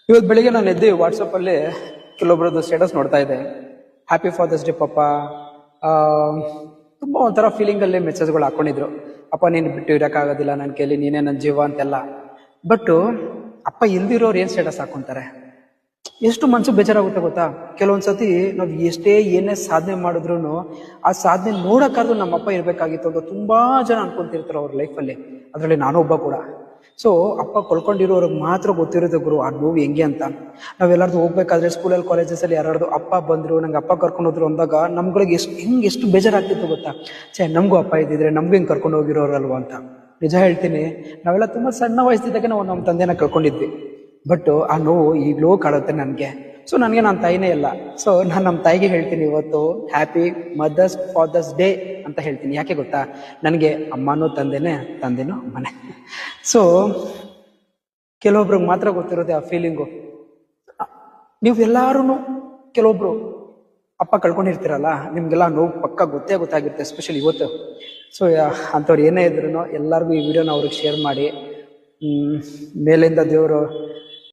ಇವತ್ತು ಬೆಳಿಗ್ಗೆ ನಾನು ಎದ್ದು ವಾಟ್ಸಪ್ಪಲ್ಲಿ ಕೆಲವೊಬ್ರದ್ದು ಸ್ಟೇಟಸ್ ನೋಡ್ತಾ ಇದ್ದೆ. ಹ್ಯಾಪಿ ಫಾದರ್ಸ್ ಡೇ ಪಪ್ಪ. ತುಂಬ ಒಂಥರ ಫೀಲಿಂಗಲ್ಲಿ ಮೆಸೇಜ್ಗಳು ಹಾಕೊಂಡಿದ್ರು. ಅಪ್ಪ ನೀನು ಬಿಟ್ಟು ಇರೋಕ್ಕಾಗೋದಿಲ್ಲ ನನ್ನ ಕೈಲಿ, ನೀನೇ ನನ್ನ ಜೀವ ಅಂತೆಲ್ಲ. ಬಟ್ ಅಪ್ಪ ಇಲ್ದಿರೋರು ಏನು ಸ್ಟೇಟಸ್ ಹಾಕೊಂತಾರೆ, ಎಷ್ಟು ಮನ್ಸು ಬೇಜಾರಾಗುತ್ತೆ ಗೊತ್ತಾ. ಕೆಲವೊಂದ್ಸತಿ ನಾವು ಎಷ್ಟೇ ಏನೇ ಸಾಧನೆ ಮಾಡಿದ್ರು ಆ ಸಾಧನೆ ನೋಡೋಕ್ಕಾದ್ರೂ ನಮ್ಮಪ್ಪ ಇರಬೇಕಾಗಿತ್ತು ಅಂತ ತುಂಬಾ ಜನ ಅನ್ಕೊಂತಿರ್ತಾರೆ ಅವ್ರ ಲೈಫಲ್ಲಿ. ಅದರಲ್ಲಿ ನಾನು ಒಬ್ಬ ಕೂಡ. ಸೊ ಅಪ್ಪ ಕಳ್ಕೊಂಡಿರೋರ್ಗೆ ಮಾತ್ರ ಗೊತ್ತಿರುತ್ತೆ ಗುರು ಆ ನೋವು ಹೆಂಗೆ ಅಂತ. ನಾವೆಲ್ಲಾರ್ದು ಹೋಗ್ಬೇಕಾದ್ರೆ ಸ್ಕೂಲಲ್ಲಿ ಕಾಲೇಜಸಲ್ಲಿ ಯಾರಾದ್ರು ಅಪ್ಪ ಬಂದ್ರು, ನಂಗೆ ಅಪ್ಪ ಕರ್ಕೊಂಡು ಹೋದ್ರು ಅಂದಾಗ ನಮ್ಗಳಿಗೆ ಎಷ್ಟು ಬೇಜಾರಾಗ್ತಿತ್ತು ಗೊತ್ತಾ. ನಮಗೂ ಅಪ್ಪ ಇದ್ದಿದ್ರೆ ನಮ್ಗೂ ಹಿಂಗೆ ಕರ್ಕೊಂಡು ಹೋಗಿರೋರಲ್ವ ಅಂತ. ನಿಜ ಹೇಳ್ತೀನಿ, ನಾವೆಲ್ಲ ತುಂಬಾ ಸಣ್ಣ ವಯಸ್ಸಿದ್ದಾಗ ನಾವು ನಮ್ಮ ತಂದೆನ ಕಳ್ಕೊಂಡಿದ್ವಿ. ಬಟ್ ಆ ನೋವು ಈಗಲೂ ಕಾಡುತ್ತೆ ನನಗೆ. ಸೊ ನನಗೆ ನನ್ನ ತಾಯಿನೇ ಇಲ್ಲ. ಸೊ ನಾನು ನಮ್ಮ ತಾಯಿಗೆ ಹೇಳ್ತೀನಿ ಇವತ್ತು ಹ್ಯಾಪಿ ಮದರ್ಸ್ ಫಾದರ್ಸ್ ಡೇ ಅಂತ ಹೇಳ್ತೀನಿ. ಯಾಕೆ ಗೊತ್ತಾ, ನನಗೆ ಅಮ್ಮನೂ ತಂದೆನೇ, ತಂದೆನೂ ಅಮ್ಮನೇ. ಸೊ ಕೆಲವೊಬ್ರಿಗೆ ಮಾತ್ರ ಗೊತ್ತಿರುತ್ತೆ ಆ ಫೀಲಿಂಗು. ನೀವೆಲ್ಲರೂ ಕೆಲವೊಬ್ರು ಅಪ್ಪ ಕಳ್ಕೊಂಡಿರ್ತೀರಲ್ಲ, ನಿಮ್ಗೆಲ್ಲ ನೋವು ಪಕ್ಕ ಗೊತ್ತಾಗಿರುತ್ತೆ, ಎಸ್ಪೆಷಲಿ ಇವತ್ತು. ಸೊ ಅಂಥವ್ರು ಏನೇ ಇದ್ರು ಎಲ್ಲರಿಗೂ ಈ ವಿಡಿಯೋನ ಅವ್ರಿಗೆ ಶೇರ್ ಮಾಡಿ. ಮೇಲಿಂದ ದೇವರು